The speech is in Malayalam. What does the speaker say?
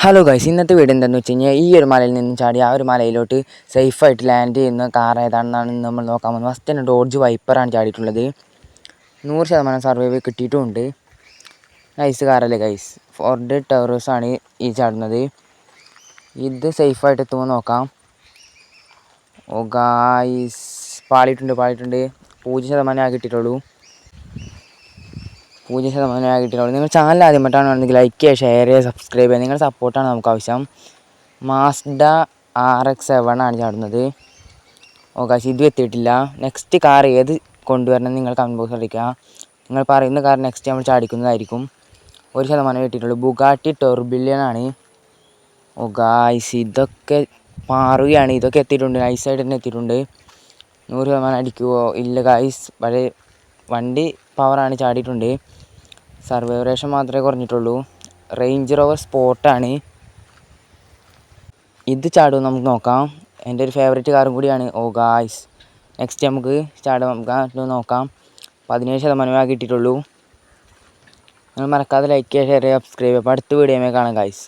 ഹലോ ഗൈസ്, ഇന്നത്തെ വീഡിയോ എന്താണെന്ന് വെച്ച് കഴിഞ്ഞാൽ ഈ ഒരു മലയിൽ നിന്നും ചാടി ആ ഒരു മലയിലോട്ട് സേഫായിട്ട് ലാൻഡ് ചെയ്യുന്ന കാർ ഏതാണെന്നാണ് നമ്മൾ നോക്കാൻ പോകുന്നത്. ഫസ്റ്റ് തന്നെ ഡോഡ്ജ് വൈപ്പറാണ് ചാടിയിട്ടുള്ളത്. 100% സർവൈവ് കിട്ടിയിട്ടുമുണ്ട്. നൈസ് കാറല്ലേ ഗൈസ്. ഫോർഡ് ടവേഴ്സാണ് ഈ ചാടുന്നത്. ഇത് സേഫായിട്ട് എത്തുമ്പോൾ നോക്കാം. ഓ ഗൈസ്, പാളിയിട്ടുണ്ട് 0% കിട്ടിയിട്ടുള്ളൂ. 0% കിട്ടിയിട്ടുള്ളൂ. നിങ്ങൾ ചാനൽ ആദ്യമായിട്ടാണ് ആണെങ്കിൽ ലൈക്ക് ചെയ്യുക, ഷെയർ ചെയ്യുക, സബ്സ്ക്രൈബ് ചെയ്യുക. നിങ്ങളുടെ സപ്പോർട്ടാണ് നമുക്ക് ആവശ്യം. മാസ്ഡ RX-7 ആണ് ചാടുന്നത്. ഓ ഗൈസ്, ഇതും എത്തിയിട്ടില്ല. നെക്സ്റ്റ് കാർ ഏത് കൊണ്ടുവരണം നിങ്ങൾ കമൻറ്റ് ബോക്സിൽ അറിയിക്കുക. നിങ്ങൾ പറയുന്ന കാർ നെക്സ്റ്റ് നമ്മൾ ചാടിക്കുന്നതായിരിക്കും. 1% കിട്ടിയിട്ടുള്ളൂ. ബുഗാട്ടി ടർബിലിയനാണ്. ഓ ഗൈസ്, ഇതൊക്കെ മാറുകയാണ്. ഇതൊക്കെ എത്തിയിട്ടുണ്ട്. നൈസായിട്ട് തന്നെ എത്തിയിട്ടുണ്ട്. 100% അടിക്കുമോ? ഇല്ല ഗൈസ്, വളരെ വണ്ടി പവറാണ്, ചാടിയിട്ടുണ്ട്. സർവൈവറേഷൻ മാത്രമേ കുറഞ്ഞിട്ടുള്ളൂ. Range rover സ്പോർട്ടാണ്. ഇത് ചാടും നമുക്ക് നോക്കാം. എൻ്റെ ഒരു ഫേവറേറ്റ് കാറും കൂടിയാണ്. ഓ ഗായ്സ്, നെക്സ്റ്റ് നമുക്ക് ചാടാം നോക്കാം. 17% കിട്ടിയിട്ടുള്ളൂ. നിങ്ങൾ മറക്കാതെ ലൈക്ക് ചെയ്യുക, ഷെയർ ചെയ്യുക, സബ്സ്ക്രൈബ് ചെയ്യുക. അപ്പോൾ അടുത്ത വീഡിയോയിൽ കാണാം ഗായ്സ്.